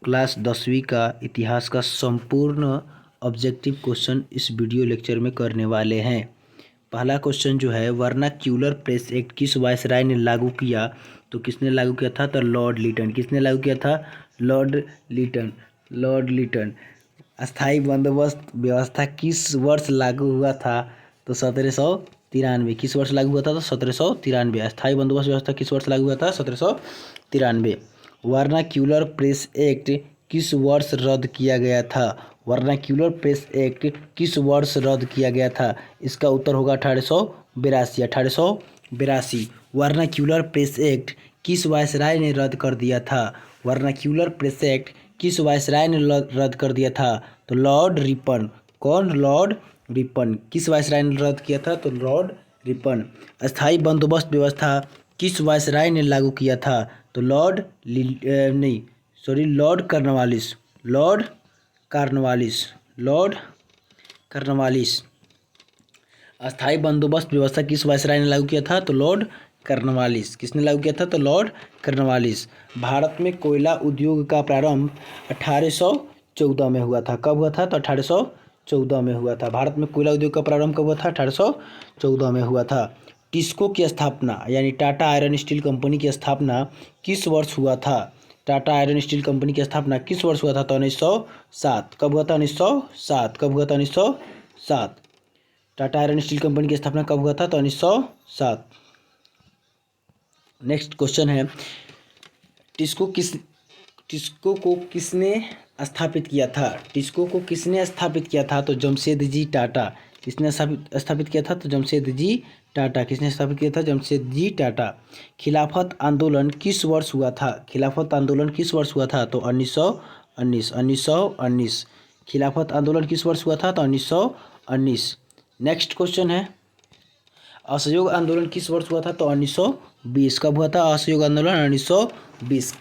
Class 10वीं का इतिहास का संपूर्ण ऑब्जेक्टिव क्वेश्चन इस वीडियो लेक्चर में करने वाले हैं। पहला क्वेश्चन जो है, वर्नाक्यूलर प्रेस एक्ट किस वायसराय ने लागू किया? तो किसने लागू किया था? तो लॉर्ड लिटन। किसने लागू किया था? लॉर्ड लिटन। लॉर्ड लिटन। अस्थाई बंदोबस्त व्यवस्था किस वर्ष लागू हुआ था? तो 1793। किस वर्ष लागू हुआ था? तो 1793। अस्थाई बंदोबस्त व्यवस्था किस वर्ष लागू हुआ था? 1793। वर्नाक्यूलर प्रेस एक्ट किस वर्ष रद्द किया गया था? वर्नाक्यूलर प्रेस एक्ट किस वर्ष रद्द किया गया था? इसका उत्तर होगा 1882। 1882। वर्नाक्यूलर प्रेस एक्ट किस वायसराय ने रद्द कर दिया था? वर्नाक्यूलर प्रेस एक्ट किस वायसराय ने रद्द कर दिया था? तो लॉर्ड रिपन। कौन? Lord Ripon. किस वायसराय ने रद्द किया था? तो लॉर्ड रिपन। अस्थाई बंदोबस्त व्यवस्था किस वायसराय ने लागू किया था? तो Lord Cornwallis. Lord Cornwallis. Lord Cornwallis. अस्थाई बंदोबस्त व्यवस्था किस वायसराय ने लागू किया था? तो लॉर्ड कार्नवालिस। किसने लागू किया था? तो लॉर्ड कार्नवालिस। भारत में कोयला उद्योग का प्रारंभ 1814 में हुआ था। कब हुआ था? तो 1814 में हुआ था। भारत में कोयला उद्योग का प्रारंभ कब हुआ था? 1814 में हुआ था। टिस्को की स्थापना यानी टाटा आयरन स्टील कंपनी की स्थापना किस वर्ष हुआ था? टाटा आयरन स्टील कंपनी की स्थापना किस वर्ष हुआ था? तो 1907। कब हुआ था? 1907। कब हुआ था? 1907। टाटा आयरन स्टील कंपनी की स्थापना कब हुआ था? तो 1907। नेक्स्ट क्वेश्चन है, टिस्को को किसने स्थापित किया था? टिस्को को किसने स्थापित किया था? तो जमशेदजी टाटा। किसने स्थापित किया था? तो जमशेदजी टाटा। किसने स्थापित किया था? जमशेदजी टाटा। खिलाफत आंदोलन किस वर्ष हुआ था? खिलाफत आंदोलन किस वर्ष हुआ था? तो 1919। 1919। खिलाफत आंदोलन किस वर्ष हुआ था? तो 1919। नेक्स्ट क्वेश्चन है, असहयोग आंदोलन किस वर्ष हुआ था? तो 1920। कब हुआ था असहयोग आंदोलन? 1920।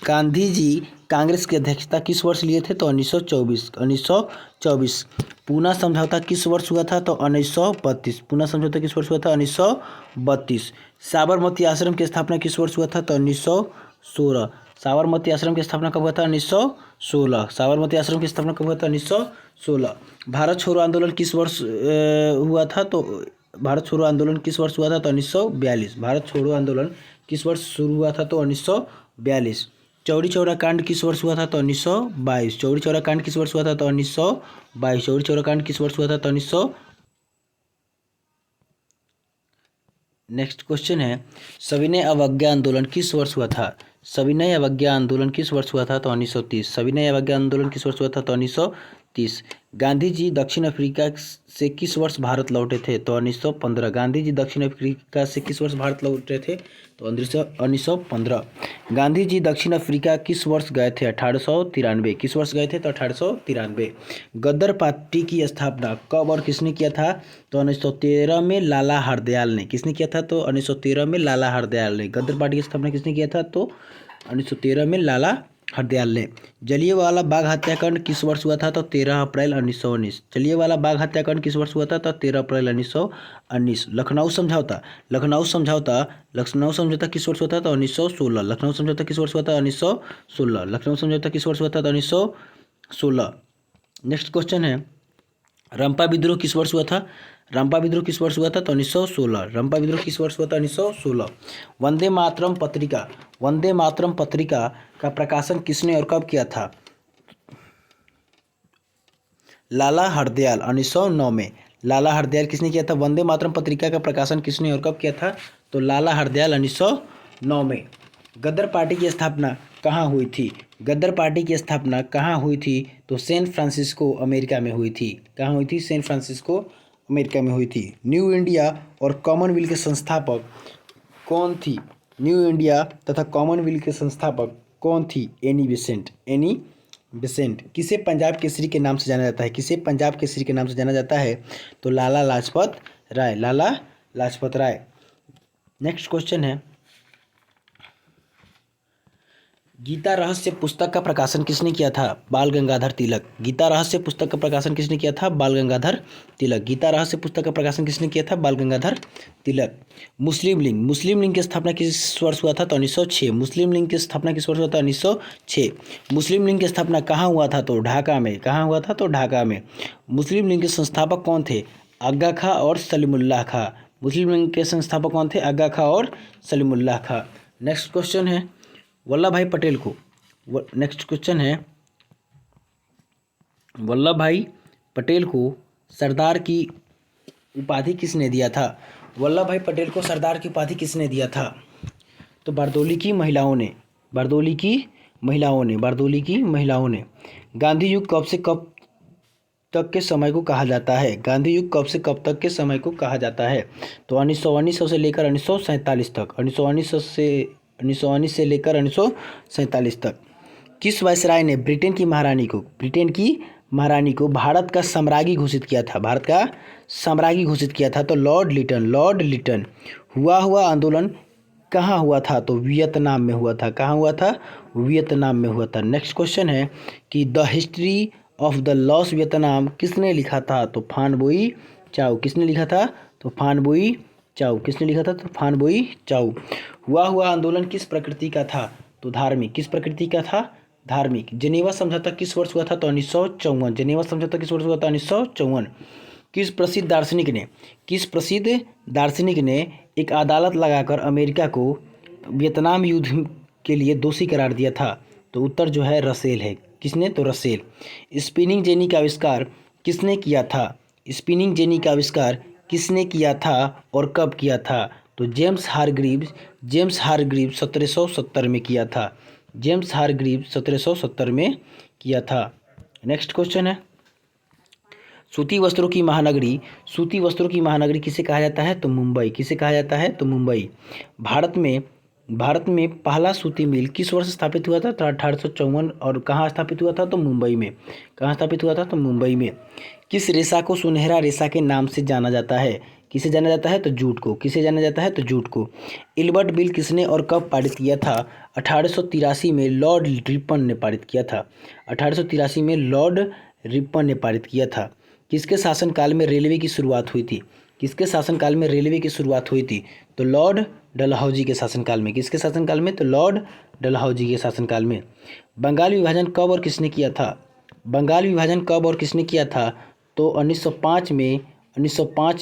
गांधी जी कांग्रेस की अध्यक्षता किस वर्ष लिए थे? तो 1924। 1924। पूना समझौता किस वर्ष हुआ था? तो 1932। पूना समझौता किस वर्ष हुआ था? 1932। साबरमती आश्रम की स्थापना किस वर्ष हुआ था? तो 1916। साबरमती आश्रम की स्थापना कब हुआ था? 1916। साबरमती आश्रम की स्थापना कब हुआ था? 1916। भारत छोड़ो आंदोलन किस वर्ष हुआ था? तो भारत छोड़ो आंदोलन किस वर्ष हुआ था? तो 1942। भारत छोड़ो आंदोलन किस वर्ष शुरू हुआ था? तो 1942। चौरी चौरा कांड किस वर्ष हुआ था? तो 1922। चौरी चौरा कांड किस वर्ष हुआ था? तो 1922। चौरी चौरा कांड किस वर्ष हुआ था? तो 1900। नेक्स्ट क्वेश्चन है, सविनय अवज्ञा आंदोलन किस वर्ष हुआ था? सविनय अवज्ञा आंदोलन किस वर्ष हुआ था? तो 1930। सविनय अवज्ञा आंदोलन किस वर्ष हुआ था? तो 1930। गांधी जी दक्षिण अफ्रीका से किस वर्ष भारत लौटे थे? तो 1915। गांधी जी दक्षिण अफ्रीका से किस वर्ष भारत लौटे थे? तो 1915। गांधी जी दक्षिण अफ्रीका किस वर्ष गए थे? 1893। किस वर्ष गए थे? तो 1893। गदर पार्टी की स्थापना कब और किसने किया था? तो 1913 में लाला हरदयाल ने। किसने किया था? तो 1913 में लाला हरदयाल ने। गदर पार्टी की स्थापना किसने किया था? तो 1913 में लाला हरदयाल ने। जलियांवाला बाग हत्याकांड किस वर्ष हुआ था? तो 13 अप्रैल 1919। जलियांवाला बाग हत्याकांड किस वर्ष हुआ था? तो 13 अप्रैल 1919। लखनऊ समझौता। लखनऊ समझौता किस वर्ष हुआ था? तो 1916। लखनऊ समझौता किस वर्ष हुआ था? 1916। लखनऊ समझौता किस वर्ष हुआ था? तो 1916। नेक्स्ट क्वेश्चन है, रंपा विद्रोह किस वर्ष हुआ था? रंपा विद्रोह किस वर्ष हुआ था? तो 1916। रंपा विद्रोह किस वर्ष हुआ था? 1916। वंदे मातरम पत्रिका। वंदे मातरम पत्रिका का प्रकाशन किसने और कब किया था? लाला हरदयाल। 1909 में। लाला हरदयाल किसने किया था? वंदे मातरम पत्रिका का प्रकाशन किसने और कब किया था? तो लाला हरदयाल 1909 में। गदर पार्टी की स्थापना कहाँ हुई थी? गदर पार्टी की स्थापना कहाँ हुई थी? तो सैन फ्रांसिस्को अमेरिका में हुई थी। कहाँ हुई थी? सैन फ्रांसिस्को अमेरिका में हुई थी। न्यू इंडिया और कॉमनवेल्थ के संस्थापक कौन थी? न्यू इंडिया तथा कॉमनवेल्थ के संस्थापक कौन थी? Annie Besant. Annie Besant. किसे पंजाब केसरी के नाम से जाना जाता है? किसे पंजाब केसरी के नाम से जाना जाता है? तो लाला लाजपत राय। लाला लाजपत राय। नेक्स्ट क्वेश्चन है, गीता रहस्य पुस्तक का प्रकाशन किसने किया था? बाल गंगाधर तिलक। गीता रहस्य पुस्तक का प्रकाशन किसने किया था? बाल गंगाधर तिलक। गीता रहस्य पुस्तक का प्रकाशन किसने किया था? बाल गंगाधर तिलक। मुस्लिम लीग की स्थापना किस वर्ष हुआ था? तो 1906। मुस्लिम लीग की स्थापना किस वर्ष हुआ था? 1906। मुस्लिम लीग की स्थापना कहाँ हुआ था? तो ढाका में। कहाँ हुआ था? तो ढाका में। मुस्लिम लीग के संस्थापक कौन थे? आगा खां और सलीमुल्लाह खां। मुस्लिम लीग के संस्थापक कौन थे? आगा खां और सलीमुल्लाह खां। नेक्स्ट क्वेश्चन है वल्लभ भाई पटेल को नेक्स्ट क्वेश्चन है वल्लभ भाई पटेल को सरदार की उपाधि किसने दिया था? वल्लभ भाई पटेल को सरदार की उपाधि किसने दिया था? तो बारदोली की महिलाओं ने। बारदोली की महिलाओं ने। गांधी युग कब से कब तक के समय को कहा जाता है? गांधी युग कब से कब तक के समय को कहा जाता है? तो 1919 से लेकर 1947 तक। 1919 से लेकर 1947 तक। किस वायसराय ने ब्रिटेन की महारानी को भारत का साम्राज्ञी घोषित किया था? भारत का साम्राज्ञी घोषित किया था? तो लॉर्ड लिटन। हुआ आंदोलन कहाँ हुआ था? तो वियतनाम में हुआ था। कहाँ हुआ था? वियतनाम में हुआ था। नेक्स्ट क्वेश्चन है कि the history of the lost Vietnam किसने लिखा था? तो फान बोई चाओ। किसने लिखा था? तो फान बोई चाओ। किसने लिखा था? तो फान बोई चाओ। हुआ आंदोलन किस प्रकृति का था? तो धार्मिक। किस प्रकृति का था? धार्मिक। जेनेवा समझौता किस वर्ष हुआ था? तो 1954। जेनेवा समझौता किस वर्ष हुआ था? 1954। किस प्रसिद्ध दार्शनिक ने एक अदालत लगाकर अमेरिका को वियतनाम युद्ध के लिए दोषी करार दिया था? तो उत्तर जो है रसेल है। किसने? तो रसेल। स्पिनिंग जेनी का आविष्कार किसने किया था? स्पिनिंग जेनी का आविष्कार किसने किया था और कब किया था? तो जेम्स हारग्रीव्स 1770 में किया था। जेम्स हारग्रीव्स 1770 में किया था। नेक्स्ट क्वेश्चन है सूती वस्त्रों की महानगरी किसे कहा जाता है? तो मुंबई। किसे कहा जाता है? तो मुंबई। भारत में पहला सूती मिल किस वर्ष स्थापित हुआ था? तो 1854। और कहाँ स्थापित हुआ था? तो मुंबई में। कहाँ स्थापित हुआ था? तो मुंबई में। किस रेशा को सुनहरा रेशा के नाम से जाना जाता है? किसे जाना जाता है? तो जूट को। किसे जाना जाता है? तो जूट को। इल्बर्ट बिल किसने और कब पारित किया था? 1883 में लॉर्ड रिपन ने पारित किया था। 1883 में लॉर्ड रिपन ने पारित किया था। किसके शासनकाल में रेलवे की शुरुआत हुई थी? किसके शासनकाल में रेलवे की शुरुआत हुई थी? तो लॉर्ड डलहौजी के शासनकाल में। किसके शासनकाल में? तो लॉर्ड डलहौजी के शासनकाल में। बंगाल विभाजन कब और किसने किया था? बंगाल विभाजन कब और किसने किया था? तो 1905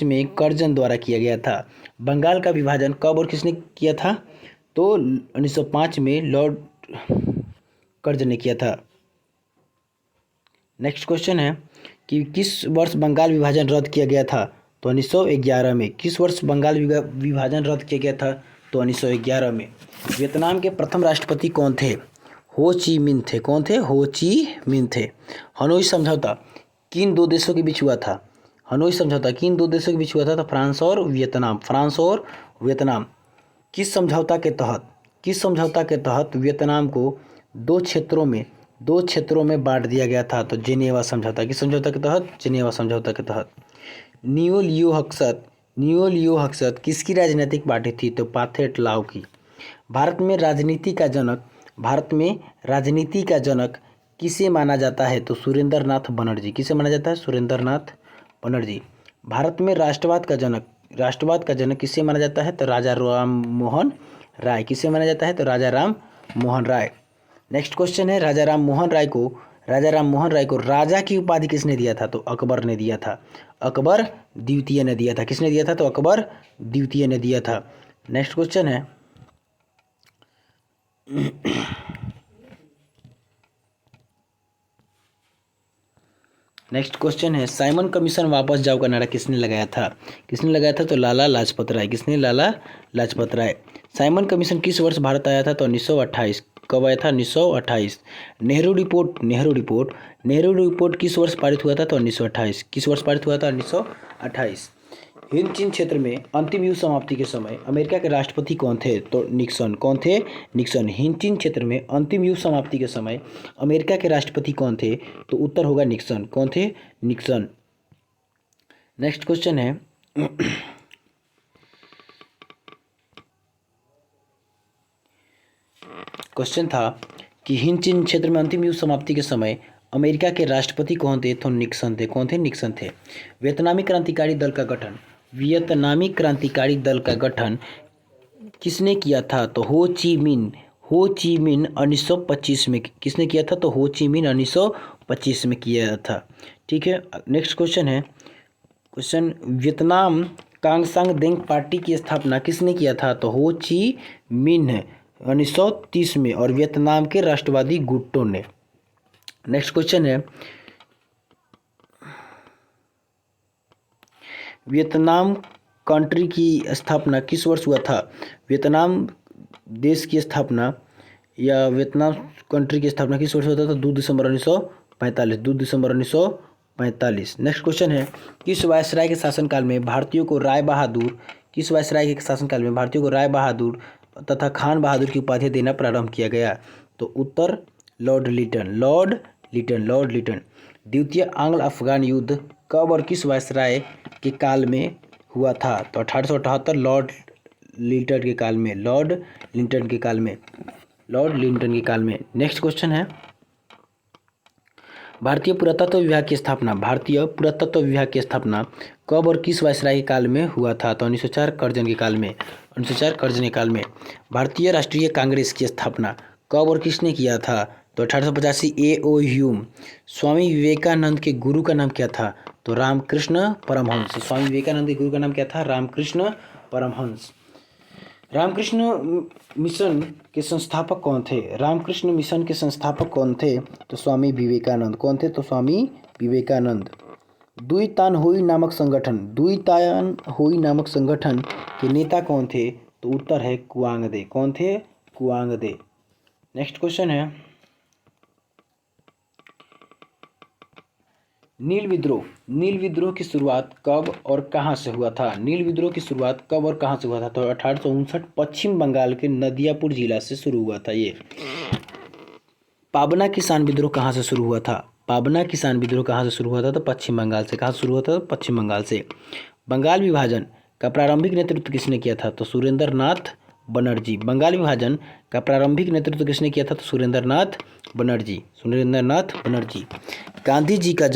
में कर्जन द्वारा किया गया था। बंगाल का विभाजन कब और किसने किया था? तो 1905 में लॉर्ड कर्जन ने किया था। नेक्स्ट क्वेश्चन है कि किस वर्ष बंगाल विभाजन रद्द किया गया था? तो 1911 में। किस वर्ष बंगाल विभाजन रद्द किया गया था? तो 1911 में। वियतनाम के प्रथम राष्ट्रपति कौन थे? हो ची मिन थे। कौन थे? हो ची मिन थे। हनोई समझौता किन दो देशों के बीच हुआ था? हनोई समझौता किन दो देशों के बीच हुआ था? तो फ्रांस और वियतनाम। किस समझौता के तहत वियतनाम को दो क्षेत्रों में बांट दिया गया था? तो जेनेवा समझौता। किस समझौता के तहत? जेनेवा समझौता के तहत। नियो लियो हक्सत किसकी राजनीतिक पार्टी थी? तो पाथेट लाओ की। भारत में राजनीति का जनक किसे माना जाता है? तो सुरेंद्र नाथ बनर्जी। किसे माना जाता है? सुरेंद्र नाथ बनर्जी। भारत में राष्ट्रवाद का जनक किसे माना जाता है? तो राजा राम मोहन राय। किसे माना जाता है? तो राजा राम मोहन राय। नेक्स्ट क्वेश्चन है राजा राम मोहन राय को राजा की उपाधि किसने दिया था? तो अकबर ने दिया था। अकबर द्वितीय ने दिया था। किसने दिया था? तो अकबर द्वितीय ने दिया था। नेक्स्ट क्वेश्चन है साइमन कमीशन वापस जाओ का नारा किसने लगाया था? तो लाला लाजपत राय। किसने? लाला लाजपत राय। साइमन कमीशन किस वर्ष भारत आया था? तो 1928। कब आया था? 1928। नेहरू रिपोर्ट किस वर्ष पारित हुआ था? तो 1928। किस वर्ष पारित हुआ था? 1928। हिंद चीन क्षेत्र में अंतिम युद्ध समाप्ति के समय अमेरिका के राष्ट्रपति कौन थे? तो निक्सन। कौन थे? निक्सन। हिंद चीन क्षेत्र में अंतिम युद्ध समाप्ति के समय अमेरिका के राष्ट्रपति कौन थे? तो उत्तर होगा निक्सन। कौन थे? निक्सन। नेक्स्ट क्वेश्चन है क्वेश्चन था कि हिंद चीन क्षेत्र में अंतिम युद्ध समाप्ति के समय अमेरिका के राष्ट्रपति कौन थे? तो निक्सन थे। कौन थे? निक्सन थे। वियतनामी क्रांतिकारी दल का गठन, वियतनामी क्रांतिकारी दल का गठन किसने किया था? तो हो ची मिन 1925 में। किसने किया था? तो हो ची मिन 1925 में किया था। ठीक है, नेक्स्ट क्वेश्चन है क्वेश्चन, वियतनाम कांगसांग देंग पार्टी की स्थापना किसने किया था? तो हो ची मिन 1930 में और वियतनाम के राष्ट्रवादी गुटों ने। नेक्स्ट क्वेश्चन है, वियतनाम कंट्री की स्थापना किस वर्ष हुआ था? वियतनाम देश की स्थापना या वियतनाम कंट्री की स्थापना किस वर्ष हुआ था? तो 2 दिसंबर 1945। 2 दिसंबर 1945। नेक्स्ट क्वेश्चन है, किस वायसराय के शासनकाल में भारतीयों को राय बहादुर तथा खान बहादुर की उपाधि देना प्रारंभ किया गया? तो उत्तर लॉर्ड लिटन। द्वितीय आंग्ल अफगान युद्ध कब और किस वायसराय के काल में हुआ था? तो 1878 लॉर्ड लिंटन के काल में। नेक्स्ट क्वेश्चन है, भारतीय पुरातत्व विभाग की स्थापना कब और किस वायसराय के काल में हुआ था? तो 1904 कर्जन के काल में। भारतीय राष्ट्रीय कांग्रेस की स्थापना कब और किसने किया था? तो 1885 ए.ओ. ह्यूम। स्वामी विवेकानंद के गुरु का नाम क्या था? तो रामकृष्ण परमहंस। स्वामी विवेकानंद के गुरु का नाम क्या था? रामकृष्ण परमहंस। रामकृष्ण मिशन के संस्थापक कौन थे? तो स्वामी विवेकानंद। कौन थे? तो स्वामी विवेकानंद। दुईतान हुई नामक संगठन के नेता कौन थे? तो उत्तर है कुआंग दे। कौन थे? कुआंग दे। नेक्स्ट क्वेश्चन है, नील विद्रोह की शुरुआत कब और कहां से हुआ था? तो 1859 पश्चिम बंगाल के नदियापुर जिला से शुरू हुआ था ये। पाबना किसान विद्रोह कहां से शुरू हुआ था? तो पश्चिम बंगाल से। कहां से शुरू हुआ था? तो पश्चिम बंगाल से। बंगाल विभाजन का प्रारंभिक नेतृत्व किसने किया था? तो सुरेंद्र नाथ बनर्जी। तो सुरेंद्रनाथ बनर्जी। गांधी जी का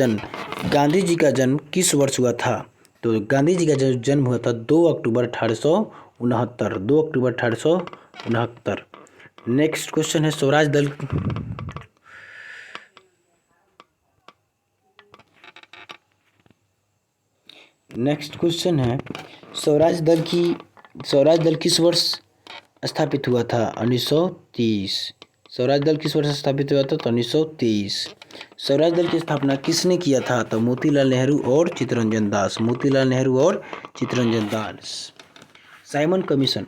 जन्म किस वर्ष हुआ था? तो गांधी जी का जन्म हुआ था 2 अक्टूबर 1869। नेक्स्ट क्वेश्चन है, स्वराज दल किस वर्ष स्थापित हुआ था? 1930। स्वराज दल किस वर्ष स्थापित हुआ था? तो 1930। स्वराज दल की स्थापना किसने किया था? तो मोतीलाल नेहरू और चित्तरंजन दास। साइमन कमीशन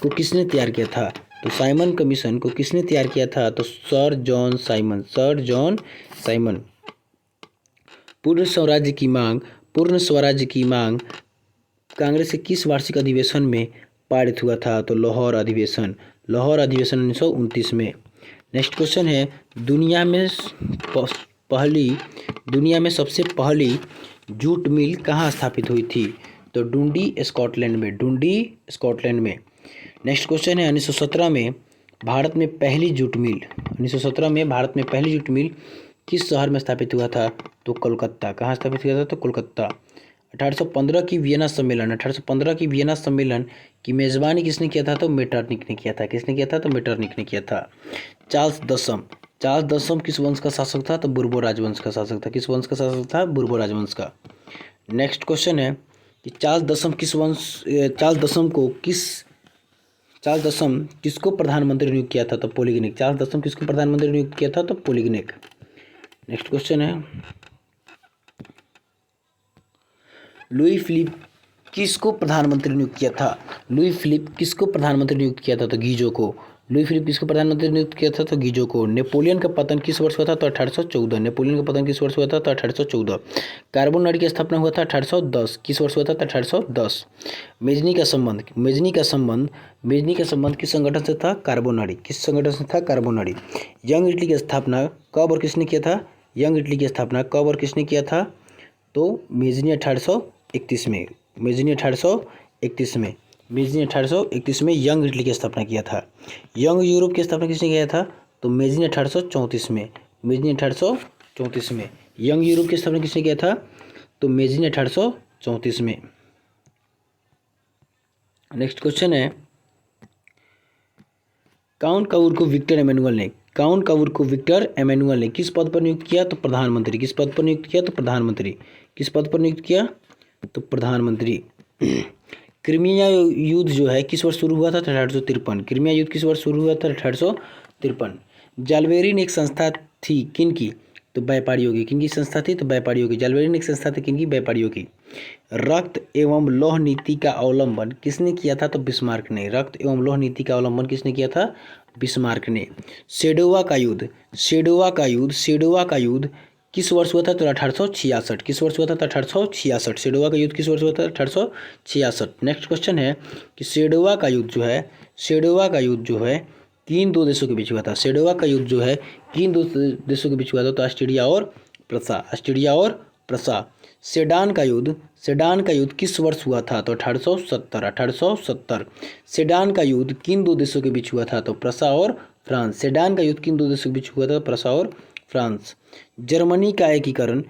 को किसने तैयार किया था? तो साइमन कमीशन को किसने तैयार किया था? तो सर जॉन साइमन। पूर्ण स्वराज्य की मांग कांग्रेस के किस वार्षिक अधिवेशन में पारित हुआ था? तो लाहौर अधिवेशन 1929 में। नेक्स्ट क्वेश्चन है, दुनिया में सबसे पहली जूट मिल कहाँ स्थापित हुई थी? तो डुंडी स्कॉटलैंड में। नेक्स्ट क्वेश्चन है, 1917 में भारत में पहली जूट मिल किस शहर में स्थापित हुआ था? तो कोलकाता। कहाँ स्थापित हुआ था? तो कोलकाता। 1815 की वियना सम्मेलन की मेजबानी किसने किया था? तो मेटरनिक ने किया था। चार्ल्स दसम किस वंश का शासक था? तो बुर्बो राजवंश का शासक था। किस वंश का शासक था? बुर्बो राजवंश का। नेक्स्ट क्वेश्चन है कि चार्ल्स दसम किसको प्रधानमंत्री नियुक्त किया था? तो पॉलीगेनिक। नेक्स्ट क्वेश्चन है, लुई फिलिप किसको प्रधानमंत्री नियुक्त किया था? तो गीजो को। नेपोलियन का पतन किस वर्ष हुआ था? तो 1814। कार्बन नदी की स्थापना हुआ था 1810। किस वर्ष हुआ था? तो 1810। मेजनी का संबंध किस संगठन से था? कार्बो नडी। यंग इटली की स्थापना कब और किसने किया था? तो मेजनी 1831 में। मेजी ने 1831 में यंग इटली की स्थापना किया था। यंग यूरोप की स्थापना किसने किया था? तो मेजी ने 1834 में। मेजी ने 1834 में यंग यूरोप की स्थापना किसने किया था? तो मेजी ने 1834 में। नेक्स्ट क्वेश्चन है, काउंट काउर को विक्टर एमेनुअल ने किस पद पर नियुक्त किया? तो प्रधानमंत्री। किस पद पर नियुक्त किया? तो प्रधानमंत्री। किस पद पर नियुक्त किया? तो प्रधानमंत्री। क्रीमिया युद्ध जो है किस वर्ष शुरू हुआ था? 1853। क्रीमिया युद्ध किस वर्ष शुरू हुआ था? 1853। जालबेरी ने एक संस्था थी किनकी? तो व्यापारियों की। किनकी संस्था थी? तो व्यापारियों की। जालबेरी ने एक संस्था थी किनकी? व्यापारियों की। रक्त एवं लौह नीति का अवलंबन किसने किया था? तो बिस्मार्क ने। रक्त एवं लौह नीति का अवलंबन किसने किया था? बिस्मार्क ने। सेडोवा का युद्ध किस वर्ष हुआ था? तो 1866। किस वर्ष हुआ था? तो 1866। सेडोवा का युद्ध किस वर्ष हुआ था? 1866। नेक्स्ट क्वेश्चन है कि सेडोवा का युद्ध जो है किन दो देशों के बीच हुआ था? सेडोवा का युद्ध जो है किन दो देशों के बीच हुआ था? तो ऑस्ट्रेलिया और प्रसा। सेडान का युद्ध किस वर्ष हुआ था? तो 1870। सेडान का युद्ध किन दो देशों के बीच हुआ था? तो प्रसा और फ्रांस। सेडान का युद्ध किन दो देशों के बीच हुआ था? प्रसा और फ्रांस। जर्मनी का एकीकरण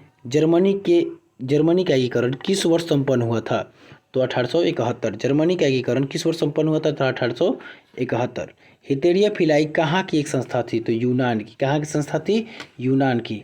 किस वर्ष संपन्न हुआ था? तो 1871। जर्मनी का एकीकरण किस वर्ष संपन्न हुआ था? तो 1871। हितेरिया फिलाई कहाँ की एक संस्था थी? तो यूनान की। कहाँ की संस्था थी? यूनान की।